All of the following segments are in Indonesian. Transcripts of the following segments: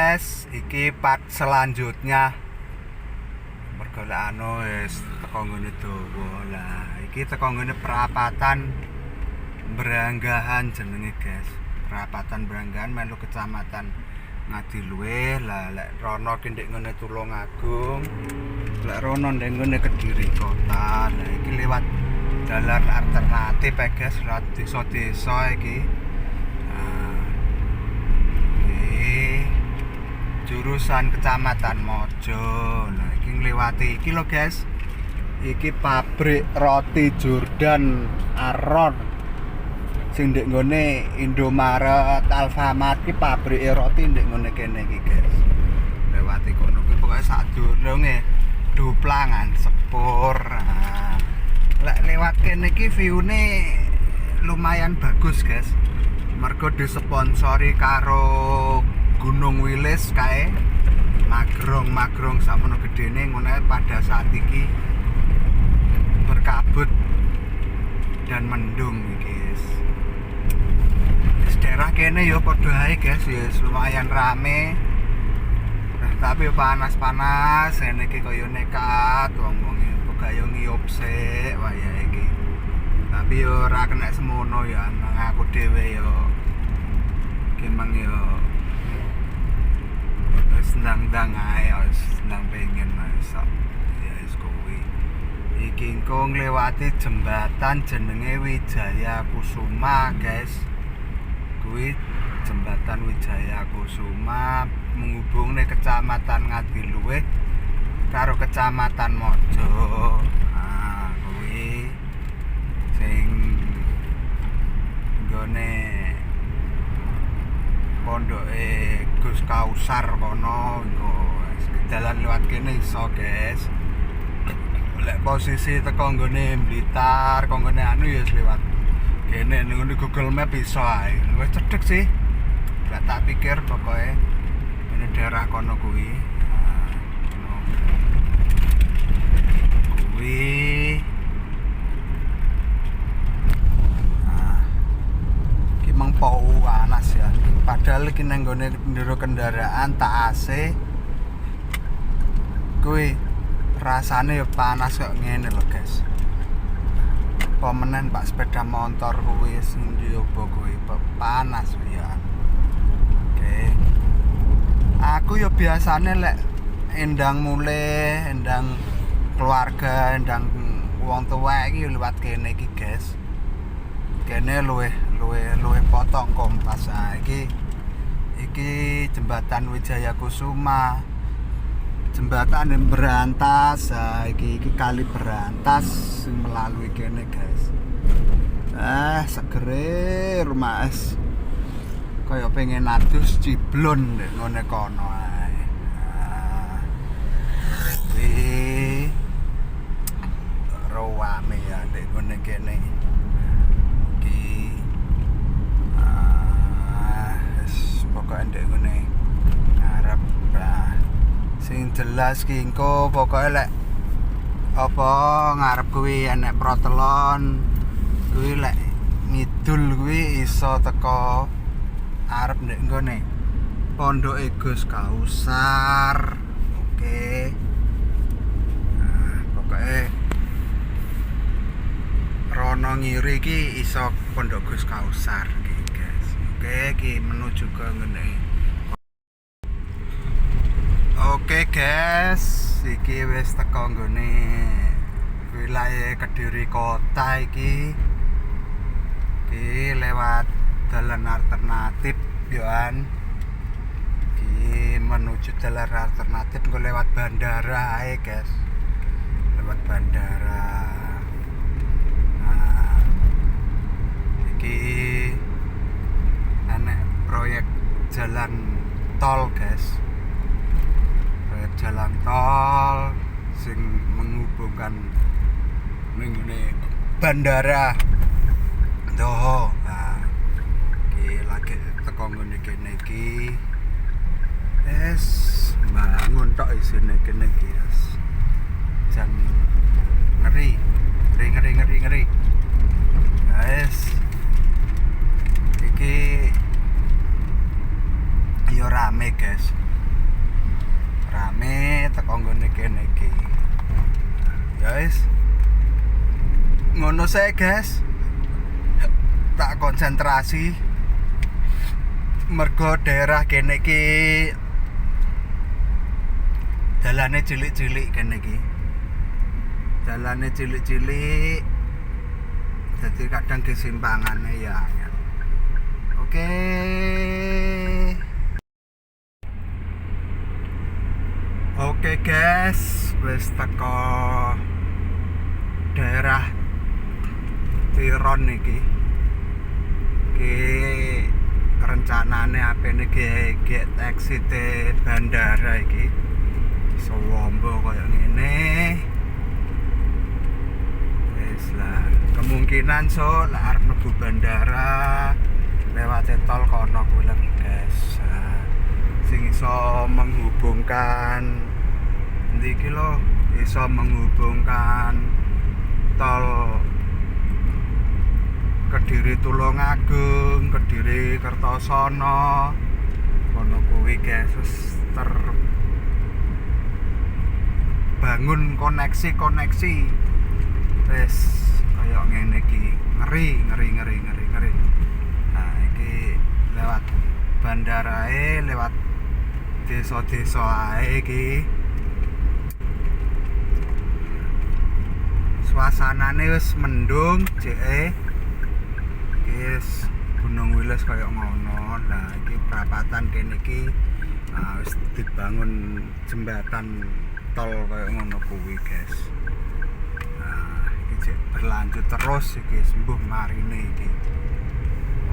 guys, iki part selanjutnya. Pergolakan wis teko ngene dawa. Lah, iki teko ngene perapatan Branggahan jenenge guys. Perapatan Branggahan melu kecamatan Ngadiluwe. Lah lek rono ki ndek ngene Tulungagung. Lek rono ndek ngene Kediri Kota. Lah iki lewat dalan alternatif ya guys, lewat desa-desa iki. Jurusan Kecamatan Mojo. Nah, iki ngliwati iki lho guys. Iki pabrik roti Jordan Aron. Sing ndek nggone Indomaret, Alfamart iki pabrike roti ndek ngene kene iki guys. Lewati kono kuwi pokoke sadurunge Duplangan sepur. Nah, lek lewat kene iki view-ne lumayan bagus guys. Mergo disponsori karo Gunung Wilis kae magrong sakmono gedene ngono pada saat iki berkabut dan mendung iki guys. Daerah kene yo padha ae guys, ya lumayan rame. Nah, tapi panas-panas ngene iki kaya nekat wong-wong pegayung ngiyup sik wayahe iki. Tapi yo ora kena semono ya, nang aku dhewe yo kemang yo senang-senang ae, senang pengen masak. Ya wis kuwi. Iki engko ngliwati jembatan jenenge Wijaya Kusuma, guys. Kuwi jembatan Wijaya Kusuma menghubungne Kecamatan Ngadiluwe karo Kecamatan Mojo. Nah, kuwi sing nggone pondoke Gus Kausar kono engko dalan lewat kene iso guys. Lek posisi teko nggone Blitar, kok nggone anu ya lewat kene ning Google Map iso ae. Wis cedhek sih. Gak tak pikir pokoke ini daerah kono kuwi. Kuwi pau panas ya. Padahal iki nang nggone ndero kendaraan tak AC. Kuwi rasane ya panas kok ngene lho, guys. Pemenen Pak sepeda motor kuwi sing ndiobo kuwi panas ya. Oke. Aku ya biasane lek endang mulih, endang keluarga, endang wong tuwa iki liwat kene iki, guys. Kene luwih potong kompas. Nah, iki jembatan Wijaya Kusuma, jembatan yang berantas. Nah, iki kali berantas melalui kene guys. Segere rumah es kaya pengen adus ciblon nek ngene kono ae. Iki rame ya nek ngene kene. Pokoknya ndek ngene ngarep sing jelas ki engko pokoke lek apa ngarep kuwi enek protelon kuwi lek ngidul kuwi iso teko arep ndek ngene pondoke Gus Kausar. Oke. Nah, pokoke rono ngiri ki iso pondok Gus Kausar. Oke, iki menuju ke ngene. Oke guys, iki wis teko nggone wilayah Kediri Kota iki. Iki lewat dalan alternatif yoan. Iki menuju dalan alternatif nggo lewat bandara ae, guys. Lewat bandara. Nah, iki proyek jalan tol guys, proyek jalan tol sing menghubungkan ngene bandara Doho. Nah, iki lagi teko ngene kene iki es bangun tok isine kene iki guys. Jan ngeri guys. Iki Yo rame guys, rame teko nggone kene iki. Guys, ngono saya guys, tak konsentrasi mergo daerah kene iki dalane cilik-cilik kene iki, dalane cilik-cilik, jadi kadang kesimpangannya ya. Oke. Oke guys, wis teko daerah Tiron iki. Iki rencanane apene ge exit bandara iki. Sewombo koyo ngene. Wis lah, kemungkinan so lek arep mlebu bandara lewat tol kono kuwi lho guys. Sing iso menghubungkan iki lho, iso menghubungkan tol Kediri Tulungagung, Kediri Kertosono, kono kuwi guys, wis terbangun koneksi wis kaya ngene iki, ngeri. Nah iki lewat bandara lewat desa-desa ae iki. Suasanane wis mendung, jeke wis Gunung Wilis kaya ngono. Lah iki perapatan kene iki wis dibangun jembatan tol kaya ngono kuwi guys. Nah iki cek berlanjut terus iki sembuh marine iki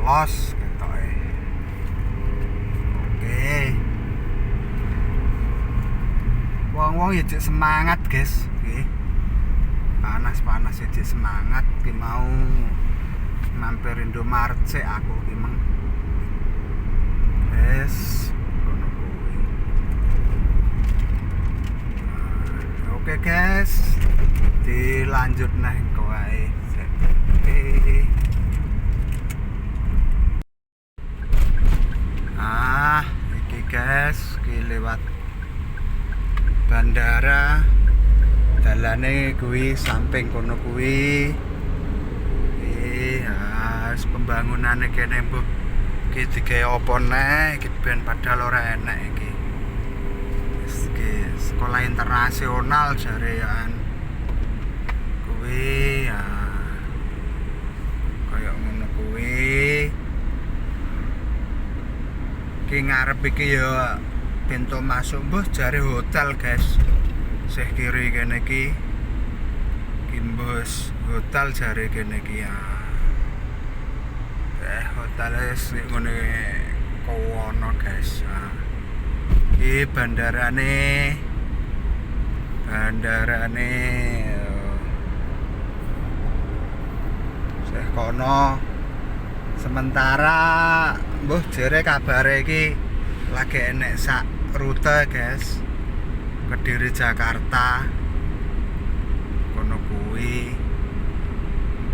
los ketoke. Oke, wong-wong ya cek semangat guys. Oke, panas ya cek semangat ki mau mampir Indomaret sik aku ki mang. Yes, ngono kuwi. Oke guys, dilanjut nah engko wae. Oke. Iki guys, ki lewat bandara. Dalane kuwi samping kono kuwi. Pembangunane kene mbuh iki digawe apa neh iki ben padahal ora enak iki. Iki sekolah internasional jarean kuwi ya kaya ngono kuwi. Ki ngarep iki ya pintu masuk mbuh jare hotel guys. Sih kiri kene iki mbus hotel jare kene iki ya. Hotel ngene kono guys. Iki bandarane sih kono. Sementara mbuh jere kabare iki lagi enek sak rute guys, Kediri Jakarta kono kuwi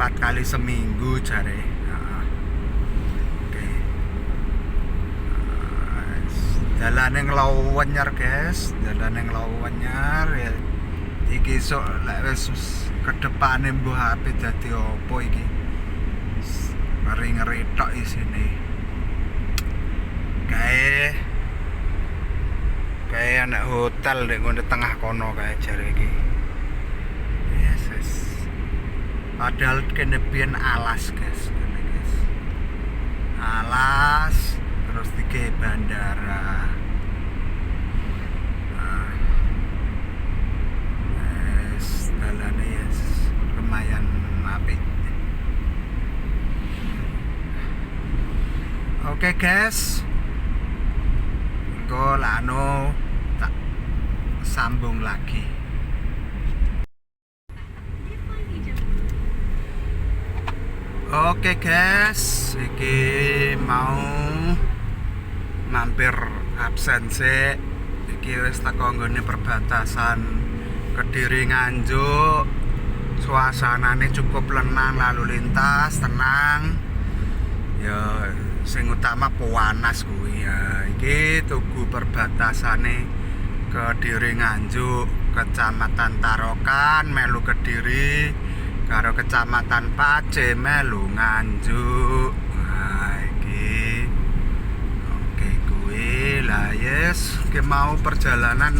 4 kali seminggu jare. Dalane nglawenyer guys, dalane nglawenyer ya. Iki sok lek wis kedepane mbuh ape dadi opo iki. Ngeri tok isine. Kae anak hotel nek ngene tengah kono kae jare iki. Yes. Padahal kene biyen alas guys, alas terus digawe bandara. Dalane yes lumayan apik. Oke guys, engko lano tak sambung lagi. Oke guys, iki mau mampir absen sik. Iki wis teko nggone perbatasan Kediri Nganjuk. Suasanane cukup lenang, lalu lintas tenang. Ya sing utama Pewanas kuwi ya. Iki tugu perbatasane Kediri Nganjuk, Kecamatan Tarokan melu Kediri karo Kecamatan Pace melu Nganjuk. Nah iki oke kuwi lah yes, iki mau perjalanan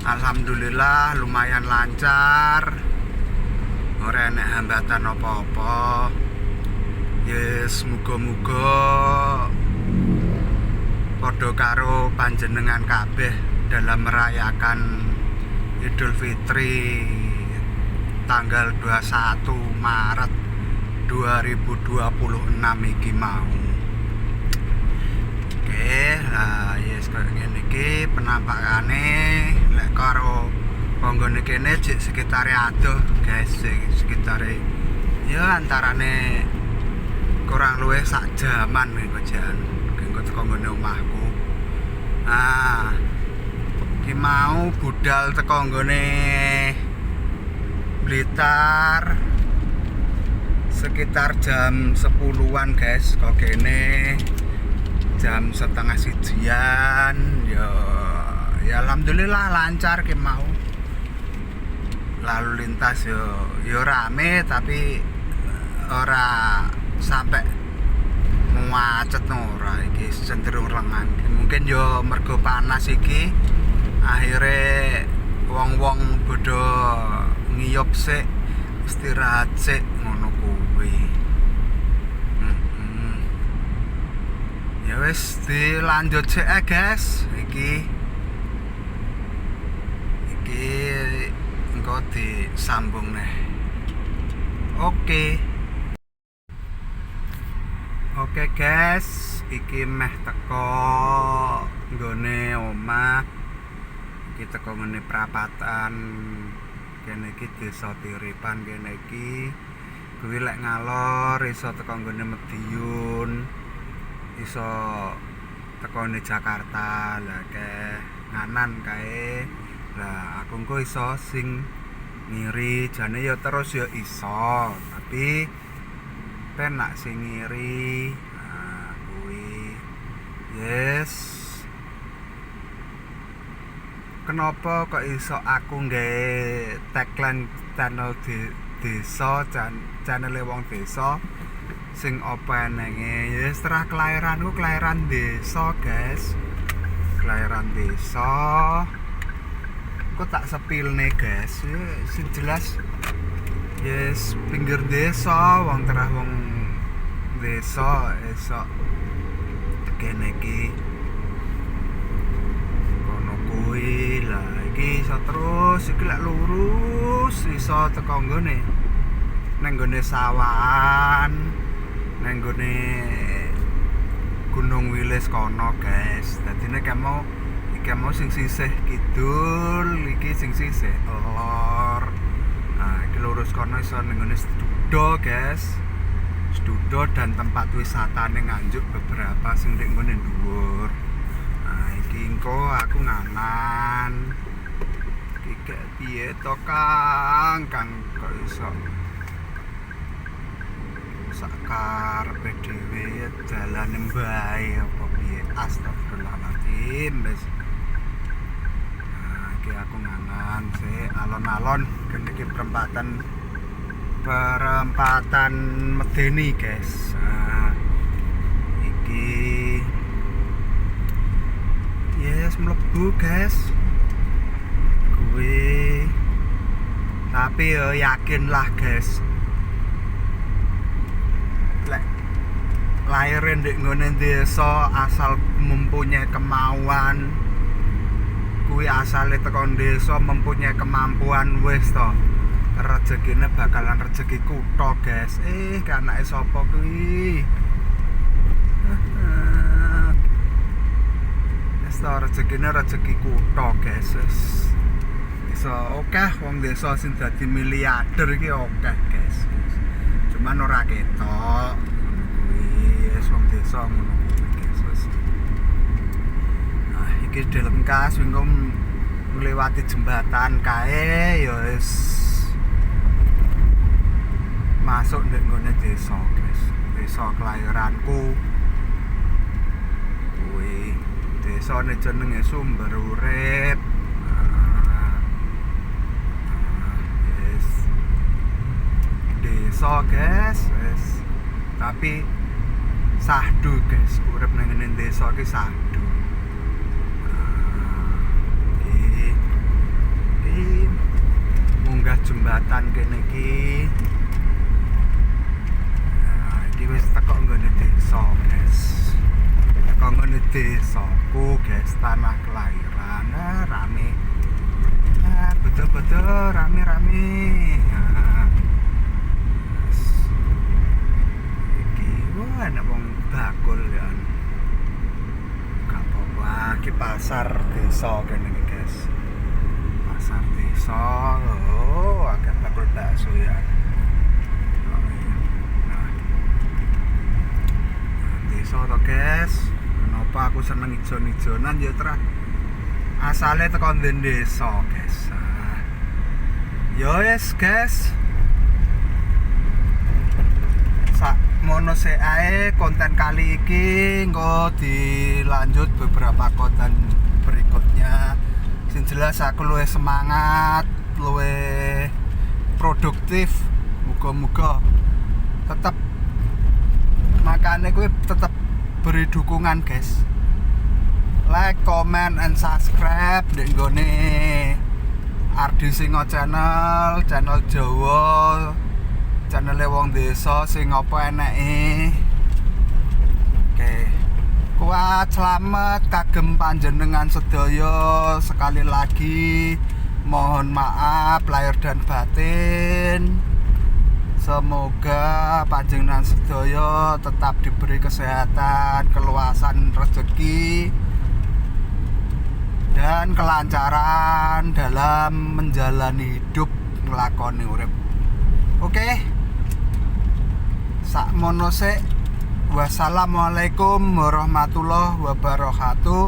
alhamdulillah lumayan lancar. Ora enek hambatan apa-apa. Yes, muga-muga padha karo panjenengan kabeh dalam merayakan Idul Fitri tanggal 21 Maret 2026 iki mau. Oke, lah yes kaya ngene iki penampakane lek karo ponggone kene jek sekitare adoh guys, sekitare ya antarane kurang luwih sak jaman kengko jan kengko teko nggone omahku. Nah, iki mau budal teko nggone Blitar sekitar jam 10-an guys, kok kene jam setengah sijian ya alhamdulillah lancar ki mau. Lalu lintas yo rame tapi ora sampai macet ora, iki cenderung lengang. Mungkin yo mergo panas iki akhirnya wong-wong bodo ngiyop sik, istirahat sik ngono kuwi. Ya wis dilanjut sik guys. Iki engko disambung neh. Oke guys, iki meh teko nggone omah. Iki teko ngene prapatan. Kene iki Desa Tiripan kene iki. Kuwi lek ngalor iso teko nggone Mediun. Iso teko ne Jakarta. Lah ke nganan kae. Lah aku engko iso sing ngiri jane ya terus ya iso, tapi penak sing ngiri. Nah kuwi yes, kenapa kok iso aku nggae tagline channel desa channel wong desa sing apa enenge ya setelah kelahiran desa guys, kelahiran desa kok tak sepil nih guys ya, sing jelas yes pinggir desa wong terah wong desa esok kene iki kono kuwi lah iki iso terus iki lek lurus iso teko nggone nang nggone sawan nang nggone Gunung Wilis kono guys. Dadine kemo sing sisih kidul, iki sing sisih lor. Nah, iki lurus kono iso ning ngene Sedudo, guys. Sedudo dan tempat wisata ning Nganjuk beberapa sing ndek ngene dhuwur. Nah, iki engko aku nganan. Iki gak piye to, Kang? Kang kok iso sakar PDW dalan mbae apa piye? Astagfirullahaladzim, wis. Aku nganan sih alon-alon kene iki perempatan medeni guys. Nah, iki yes mlebu guys kuwi, tapi yo yakin lah guys lek lahir ndek ngene desa asal mempunyai kemauan kuwi asale teko desa mempunyai kemampuan wis to rezekine bakalan rezeki kutho guys. Kanake sapa kuwi wis to rezekine rezeki kutho guys. Iso akeh wong desa sing dadi miliarder iki akeh guys, cuman ora ketok kuwi wis wong desa ngono kuwi guys. Iki delengkas wingko ngliwati jembatan kae ya wis masuk ndek nggone desa guys, desa kelahiranku desane jenenge sumber urip. Yes. Desa, guys, wis. Tapi sahdu, guys. Urip nang ngene desa iki sahdu. Munggah jembatan kene iki. Iki wis teko nggone desa, guys. Teko nggone desaku, guys, tanah kelahiran. Rame. Betul-betul rame-rame. Iki ana wong bakul ya. Gak apa-apa, iki pasar desa kene iki, guys. Pasar desa. Oh, agak bakul bakso ya. Desa to, guys. Kenapa aku seneng ijon-ijonan ya terah asale teko desa, guys. Yo yes, guys. Sak mono sik ae konten kali iki engko dilanjut beberapa konten berikutnya. Sing jelas aku luwih semangat, luwih produktif. Muga-muga tetap makanya gue tetap beri dukungan, guys. Like, comment, and subscribe di nggone Ardi Singo channel, channel Jawa, channel wong desa sing apa eneke. Oke. Kuat selamat kagem panjenengan sedaya. Sekali lagi mohon maaf lahir dan batin. Semoga panjenengan sedaya tetap diberi kesehatan, keluasan rezeki, dan kelancaran dalam menjalani hidup, nglakoni urip. Oke. Sakmono sik. Wassalamualaikum warahmatullahi wabarakatuh.